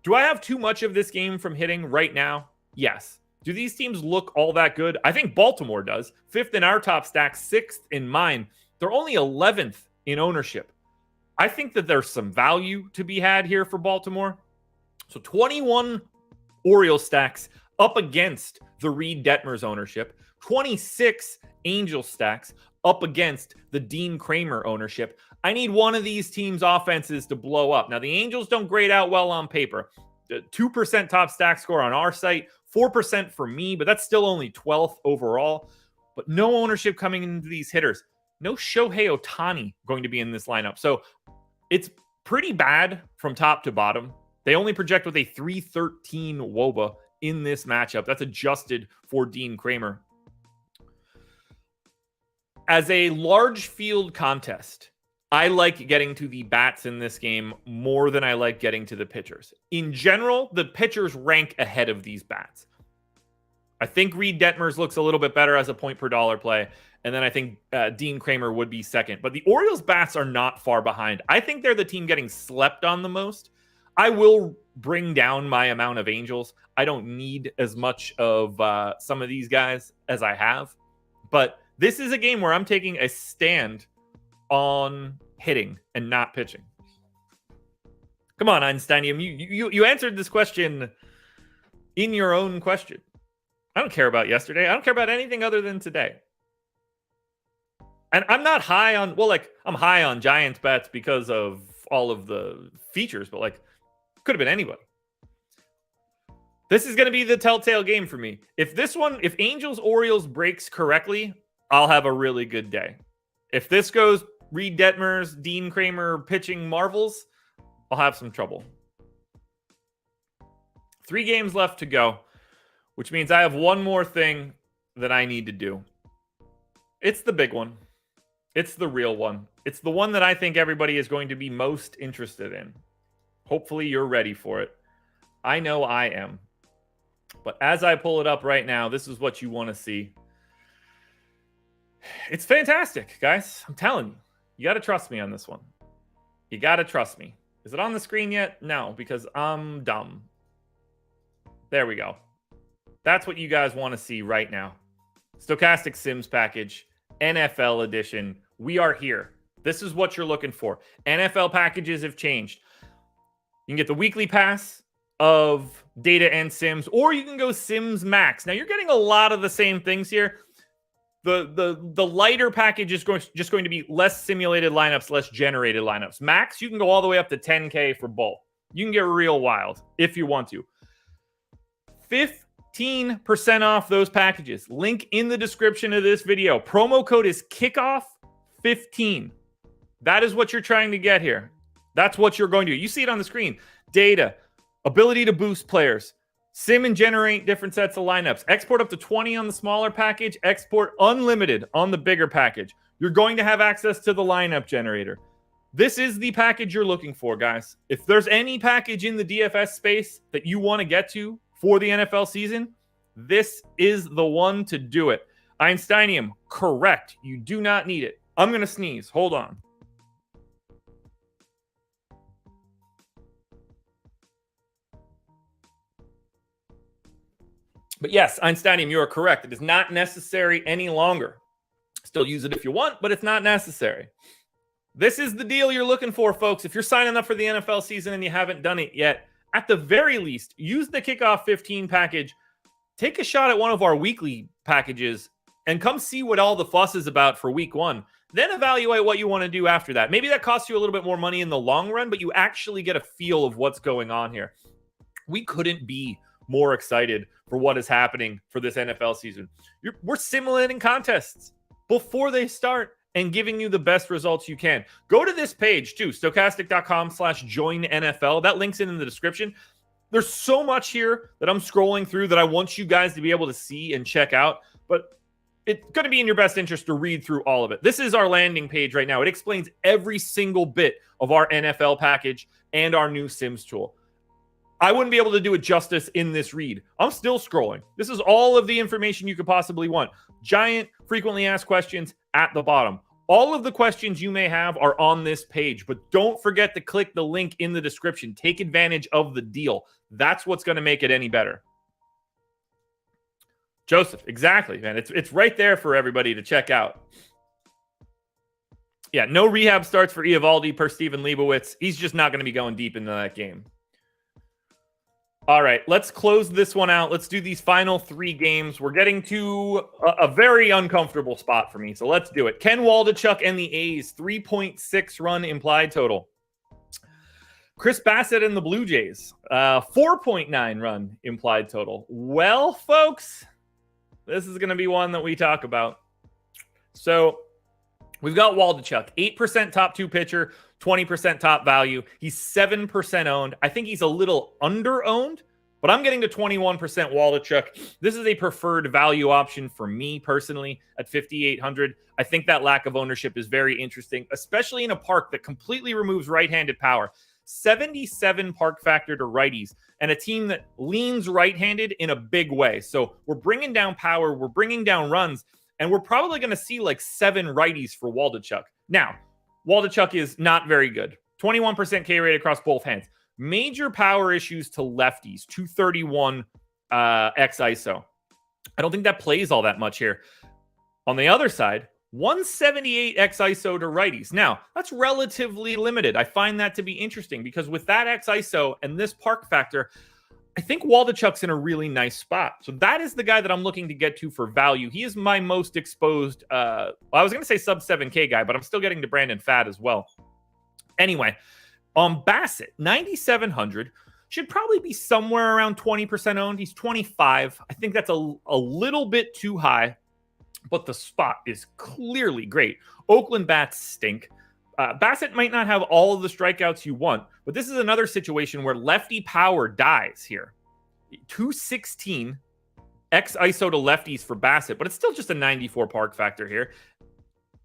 Do I have too much of this game from hitting right now? Yes. Do these teams look all that good? I think Baltimore does. 5th in our top stack, 6th in mine. They're only 11th in ownership. I think that there's some value to be had here for Baltimore. So 21 Orioles stacks up against the Reed Detmers ownership. 26 Angel stacks up against the Dean Kramer ownership. I need one of these teams' offenses to blow up. Now, the Angels don't grade out well on paper. 2% top stack score on our site, 4% for me, but that's still only 12th overall. But no ownership coming into these hitters. No Shohei Ohtani going to be in this lineup. So it's pretty bad from top to bottom. They only project with a 313 WOBA in this matchup. That's adjusted for Dean Kramer. As a large field contest, I like getting to the bats in this game more than I like getting to the pitchers. In general, the pitchers rank ahead of these bats. I think Reed Detmers looks a little bit better as a point per dollar play. And then I think Dean Kramer would be second. But the Orioles bats are not far behind. I think they're the team getting slept on the most. I will bring down my amount of Angels. I don't need as much of some of these guys as I have. But this is a game where I'm taking a stand on hitting and not pitching. Come on, Einsteinium. You answered this question in your own question. I don't care about yesterday. I don't care about anything other than today. And I'm not high on, I'm high on Giants bets because of all of the features, but could have been anybody. This is going to be the telltale game for me. If Angels Orioles breaks correctly, I'll have a really good day. If this goes Reed Detmers, Dean Kramer pitching marvels, I'll have some trouble. 3 games left to go, which means I have one more thing that I need to do. It's the big one. It's the real one. It's the one that I think everybody is going to be most interested in. Hopefully you're ready for it. I know I am. But as I pull it up right now, this is what you want to see. It's fantastic, guys. I'm telling you. You got to trust me on this one. You got to trust me. Is it on the screen yet? No, because I'm dumb. There we go. That's what you guys want to see right now. Stochastic Sims package, NFL edition. We are here. This is what you're looking for. NFL packages have changed. You can get the weekly pass of data and Sims, or you can go Sims Max. Now, you're getting a lot of the same things here. The lighter package is just going to be less simulated lineups, less generated lineups. Max, you can go all the way up to 10K for both. You can get real wild if you want to. 15% off those packages. Link in the description of this video. Promo code is kickoff15. That is what you're trying to get here. That's what you're going to do. You see it on the screen. Data, ability to boost players, sim and generate different sets of lineups, export up to 20 on the smaller package, export unlimited on the bigger package. You're going to have access to the lineup generator. This is the package you're looking for, guys. If there's any package in the DFS space that you want to get to for the NFL season, this is the one to do it. Einsteinium, correct. You do not need it. I'm going to sneeze. Hold on. But yes, Einsteinium, you are correct. It is not necessary any longer. Still use it if you want, but it's not necessary. This is the deal you're looking for, folks. If you're signing up for the NFL season and you haven't done it yet, at the very least, use the Kickoff 15 package. take a shot at one of our weekly packages and come see what all the fuss is about for week 1. Then evaluate what you want to do after that. Maybe that costs you a little bit more money in the long run, but you actually get a feel of what's going on here. We couldn't be more excited for what is happening for this NFL season. We're simulating contests before they start and giving you the best results you can. Go to this page too, stokastic.com/join NFL. That link's in the description. There's so much here that I'm scrolling through that I want you guys to be able to see and check out, but it's going to be in your best interest to read through all of it. This is our landing page right now. It explains every single bit of our NFL package and our new Sims tool. I wouldn't be able to do it justice in this read. I'm still scrolling. This is all of the information you could possibly want. Giant frequently asked questions at the bottom. All of the questions you may have are on this page, but don't forget to click the link in the description. Take advantage of the deal. That's what's going to make it any better. Joseph, exactly, man. It's right there for everybody to check out. Yeah, no rehab starts for Eovaldi per Steven Leibowitz. He's just not going to be going deep into that game. All right, let's close this one out. Let's do these final 3 games. We're getting to a very uncomfortable spot for me, so let's do it. Ken Waldichuk and the A's, 3.6 run implied total. Chris Bassett and the Blue Jays, 4.9 run implied total. Well, folks, this is going to be one that we talk about. So we've got Waldichuk, 8% top 2 pitcher, 20% top value. He's 7% owned. I think he's a little under-owned, but I'm getting to 21% Waldichuk. This is a preferred value option for me personally at 5,800. I think that lack of ownership is very interesting, especially in a park that completely removes right-handed power. 77 park factor to righties and a team that leans right-handed in a big way. So we're bringing down power, we're bringing down runs, and we're probably going to see like 7 righties for Waldichuk. Now, Waldichuk is not very good. 21% K rate across both hands. Major power issues to lefties. 231 X ISO. I don't think that plays all that much here. On the other side, 178 X ISO to righties. Now, that's relatively limited. I find that to be interesting because with that X ISO and this park factor, I think Waldichuk's in a really nice spot. So that is the guy that I'm looking to get to for value. He is my most exposed, I was going to say sub 7K guy, but I'm still getting to Brandon Pfaadt as well. Anyway, on Bassett, 9,700 should probably be somewhere around 20% owned. He's 25. I think that's a little bit too high, but the spot is clearly great. Oakland bats stink. Bassett might not have all of the strikeouts you want, but this is another situation where lefty power dies here. 216 X ISO to lefties for Bassett, but it's still just a 94 park factor here.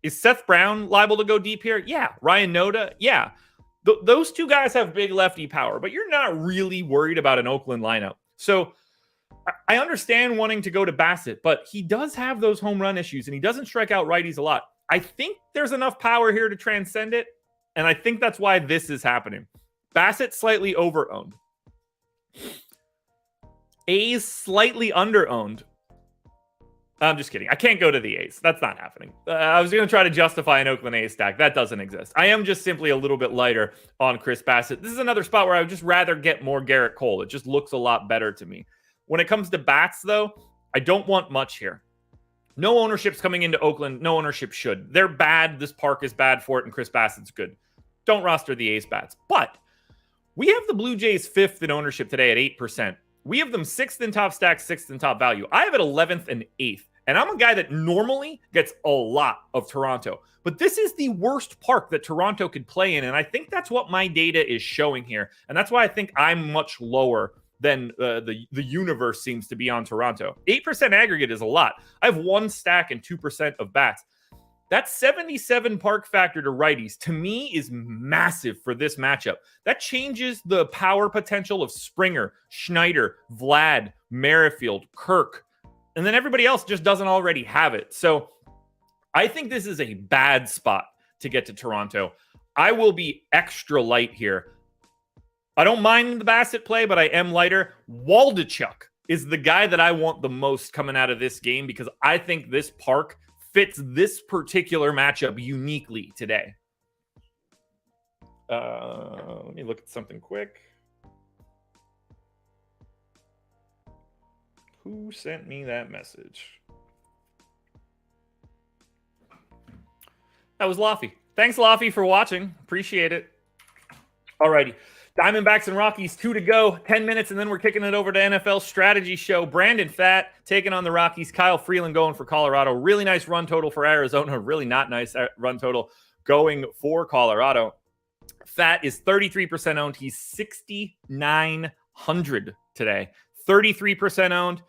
Is Seth Brown liable to go deep here? Yeah. Ryan Noda? Yeah. Those 2 guys have big lefty power, but you're not really worried about an Oakland lineup. So I understand wanting to go to Bassett, but he does have those home run issues, and he doesn't strike out righties a lot. I think there's enough power here to transcend it, and I think that's why this is happening. Bassett slightly over-owned. A's slightly under-owned. I'm just kidding. I can't go to the A's. That's not happening. I was going to try to justify an Oakland A's stack. That doesn't exist. I am just simply a little bit lighter on Chris Bassett. This is another spot where I would just rather get more Garrett Cole. It just looks a lot better to me. When it comes to bats, though, I don't want much here. No ownership's coming into Oakland. No ownership should. They're bad. This park is bad for it, and Chris Bassett's good. Don't roster the A's bats. But we have the Blue Jays 5th in ownership today at 8%. We have them 6th in top stack, 6th in top value. I have it 11th and 8th. And I'm a guy that normally gets a lot of Toronto. But this is the worst park that Toronto could play in. And I think that's what my data is showing here. And that's why I think I'm much lower than the universe seems to be on Toronto. 8% aggregate is a lot. I have 1 stack and 2% of bats. That 77 park factor to righties, to me, is massive for this matchup. That changes the power potential of Springer, Schneider, Vlad, Merrifield, Kirk, and then everybody else just doesn't already have it. So I think this is a bad spot to get to Toronto. I will be extra light here. I don't mind the Bassett play, but I am lighter. Waldichuk is the guy that I want the most coming out of this game because I think this park fits this particular matchup uniquely today. Let me look at something quick. Who sent me that message? That was Laffy. Thanks, Laffy, for watching. Appreciate it. Alrighty. Diamondbacks and Rockies, 2 to go, 10 minutes, and then we're kicking it over to NFL Strategy Show. Brandon Pfaadt taking on the Rockies. Kyle Freeland going for Colorado. Really nice run total for Arizona. Really not nice run total going for Colorado. Pfaadt is 33% owned. He's 6,900 today. 33% owned,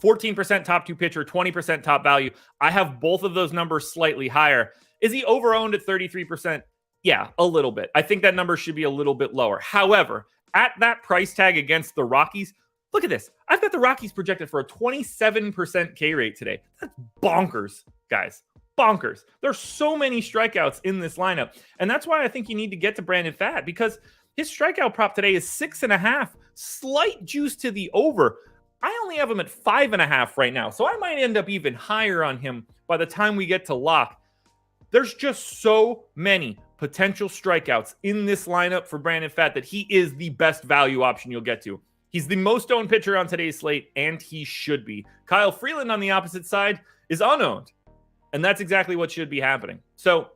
14% top 2 pitcher, 20% top value. I have both of those numbers slightly higher. Is he over-owned at 33%? Yeah, a little bit. I think that number should be a little bit lower. However, at that price tag against the Rockies, look at this. I've got the Rockies projected for a 27% K rate today. That's bonkers, guys. Bonkers. There's so many strikeouts in this lineup. And that's why I think you need to get to Brandon Pfaadt, because his strikeout prop today is 6.5. Slight juice to the over. I only have him at 5.5 right now. So I might end up even higher on him by the time we get to lock. There's just so many potential strikeouts in this lineup for Brandon Pfaadt that he is the best value option you'll get to. He's the most owned pitcher on today's slate, and he should be. Kyle Freeland on the opposite side is unowned, and that's exactly what should be happening. So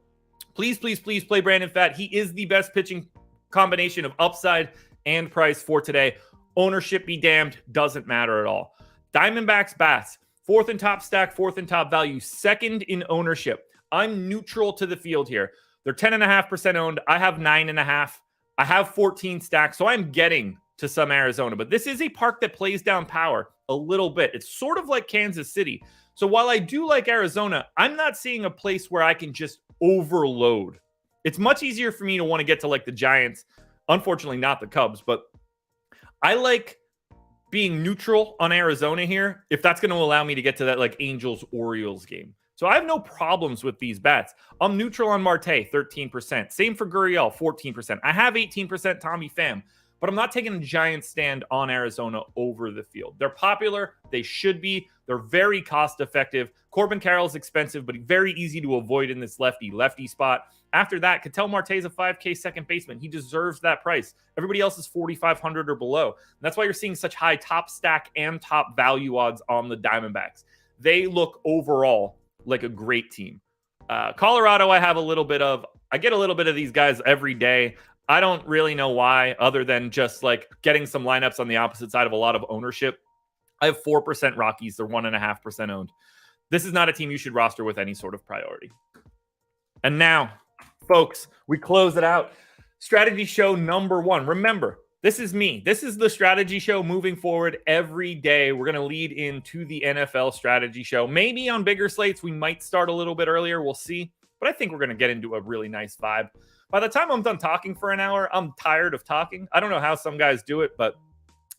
please, please, please play Brandon Pfaadt. He is the best pitching combination of upside and price for today. Ownership be damned, doesn't matter at all. Diamondbacks bats, 4th in top stack, 4th in top value, 2nd in ownership. I'm neutral to the field here. They're 10.5% owned. I have 9.5. I have 14 stacks, so I'm getting to some Arizona. But this is a park that plays down power a little bit. It's sort of like Kansas City. So while I do like Arizona, I'm not seeing a place where I can just overload. It's much easier for me to want to get to like the Giants. Unfortunately, not the Cubs, but I like being neutral on Arizona here if that's going to allow me to get to that like Angels-Orioles game. So I have no problems with these bets. I'm neutral on Marte, 13%. Same for Gurriel, 14%. I have 18% Tommy Pham, but I'm not taking a giant stand on Arizona over the field. They're popular. They should be. They're very cost-effective. Corbin Carroll's expensive, but very easy to avoid in this lefty spot. After that, Ketel Marte's a 5K second baseman. He deserves that price. Everybody else is 4,500 or below. And that's why you're seeing such high top stack and top value odds on the Diamondbacks. They look overall like a great team. Colorado, I get a little bit of these guys every day. I don't really know why, other than just like getting some lineups on the opposite side of a lot of ownership. I have 4% Rockies. They're 1.5% owned. This is not a team you should roster with any sort of priority. And now, folks, we close it out. Strategy show number 1. Remember, this is me. This is the strategy show moving forward every day. We're going to lead into the NFL strategy show. Maybe on bigger slates, we might start a little bit earlier. We'll see. But I think we're going to get into a really nice vibe. By the time I'm done talking for an hour, I'm tired of talking. I don't know how some guys do it, but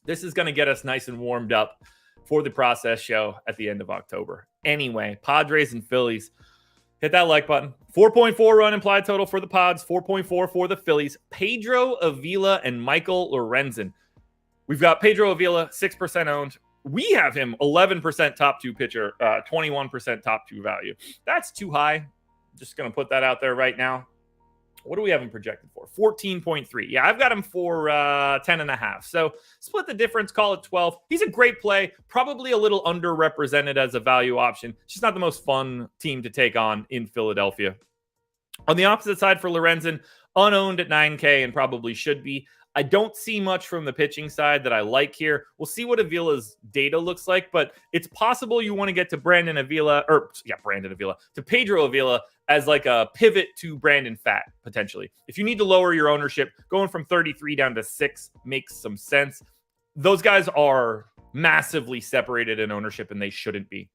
this is going to get us nice and warmed up for the process show at the end of October. Anyway, Padres and Phillies. Hit that like button. 4.4 run implied total for the Pods, 4.4 for the Phillies. Pedro Avila and Michael Lorenzen. We've got Pedro Avila, 6% owned. We have him 11% top 2 pitcher, 21% top 2 value. That's too high. Just going to put that out there right now. What do we have him projected for? 14.3. Yeah, I've got him for 10.5. So split the difference, call it 12. He's a great play, probably a little underrepresented as a value option. Just not the most fun team to take on in Philadelphia. On the opposite side for Lorenzen, unowned at 9K and probably should be. I don't see much from the pitching side that I like here. We'll see what Avila's data looks like, but it's possible you want to get to to Pedro Avila as like a pivot to Brandon Pfaadt, potentially. If you need to lower your ownership, going from 33 down to 6 makes some sense. Those guys are massively separated in ownership, and they shouldn't be.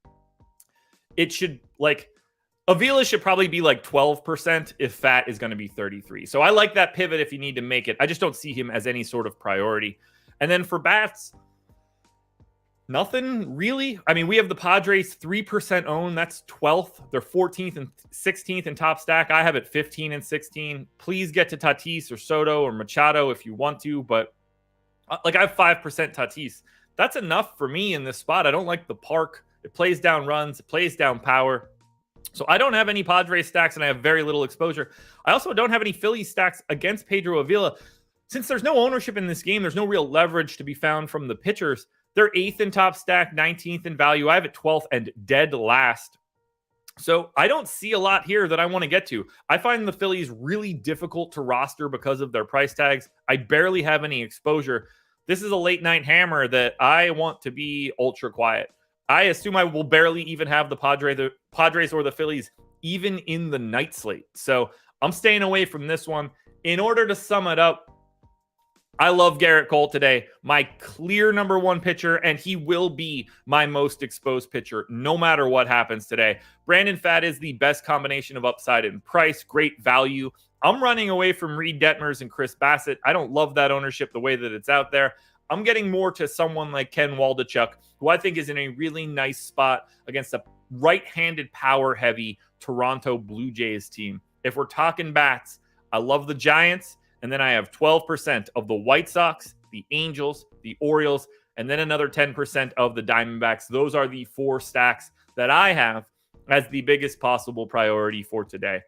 It should, Avila should probably be like 12% if Pfaadt is going to be 33. So I like that pivot if you need to make it. I just don't see him as any sort of priority. And then for bats, nothing really. I mean, we have the Padres 3% owned. That's 12th. They're 14th and 16th in top stack. I have it 15 and 16. Please get to Tatis or Soto or Machado if you want to. But I have 5% Tatis. That's enough for me in this spot. I don't like the park. It plays down runs. It plays down power. So I don't have any Padres stacks, and I have very little exposure. I also don't have any Phillies stacks against Pedro Avila. Since there's no ownership in this game, there's no real leverage to be found from the pitchers. They're 8th in top stack, 19th in value. I have it 12th and dead last. So I don't see a lot here that I want to get to. I find the Phillies really difficult to roster because of their price tags. I barely have any exposure. This is a late night hammer that I want to be ultra quiet. I assume I will barely even have the Padres or the Phillies even in the night slate. So I'm staying away from this one. In order to sum it up, I love Garrett Cole today, my clear number one pitcher, and he will be my most exposed pitcher no matter what happens today. Brandon Pfaadt is the best combination of upside and price, great value. I'm running away from Reed Detmers and Chris Bassett. I don't love that ownership the way that it's out there. I'm getting more to someone like Ken Waldichuk, who I think is in a really nice spot against a right-handed power-heavy Toronto Blue Jays team. If we're talking bats, I love the Giants. And then I have 12% of the White Sox, the Angels, the Orioles, and then another 10% of the Diamondbacks. Those are the 4 stacks that I have as the biggest possible priority for today.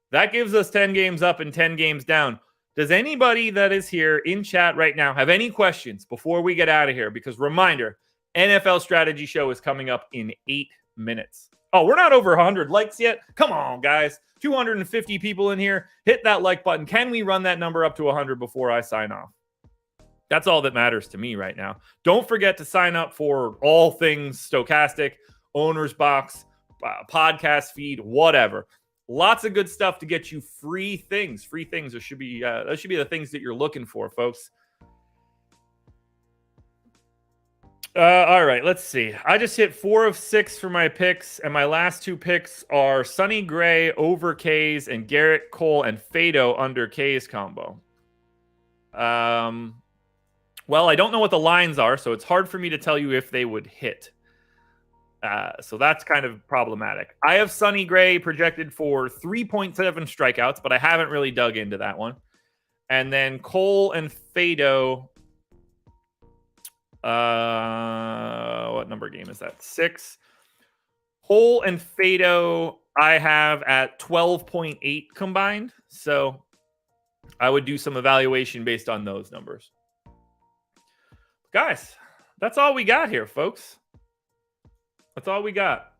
That gives us 10 games up and 10 games down. Does anybody that is here in chat right now have any questions before we get out of here? Because reminder, NFL Strategy Show is coming up in 8 minutes. Oh, we're not over 100 likes yet? Come on, guys. 250 people in here. Hit that like button. Can we run that number up to 100 before I sign off? That's all that matters to me right now. Don't forget to sign up for all things Stochastic, Owner's Box, podcast feed, whatever. Lots of good stuff to get you free things. Free things. Those should be the things that you're looking for, folks. All right, let's see. I just hit 4 of 6 for my picks, and my last 2 picks are Sonny Gray over K's and Garrett Cole and Fado under K's combo. Well, I don't know what the lines are, so it's hard for me to tell you if they would hit. So that's kind of problematic. I have Sonny Gray projected for 3.7 strikeouts, but I haven't really dug into that one. And then Cole and Fado... what number game is that? 6. Cole and Fado I have at 12.8 combined. So I would do some evaluation based on those numbers. Guys, that's all we got here, folks. That's all we got.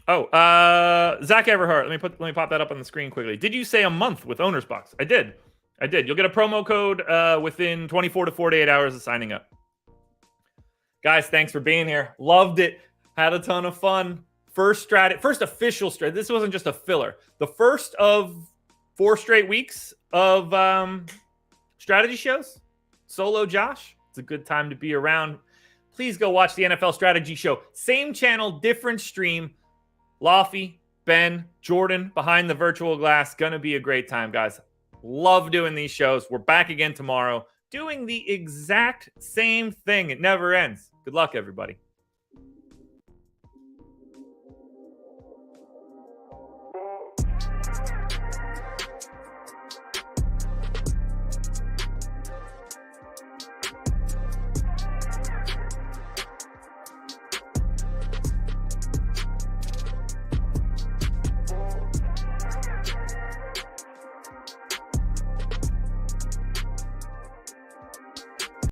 Oh, Zach Everhart. Let me pop that up on the screen quickly. Did you say a month with Owner's Box? I did. You'll get a promo code within 24 to 48 hours of signing up. Guys, thanks for being here. Loved it. Had a ton of fun. First official strat. This wasn't just a filler. The first of 4 straight weeks of strategy shows. Solo Josh. It's a good time to be around. Please go watch the NFL Strategy Show. Same channel, different stream. Laffy, Ben, Jordan behind the virtual glass. Gonna be a great time, guys. Love doing these shows. We're back again tomorrow doing the exact same thing. It never ends. Good luck, everybody.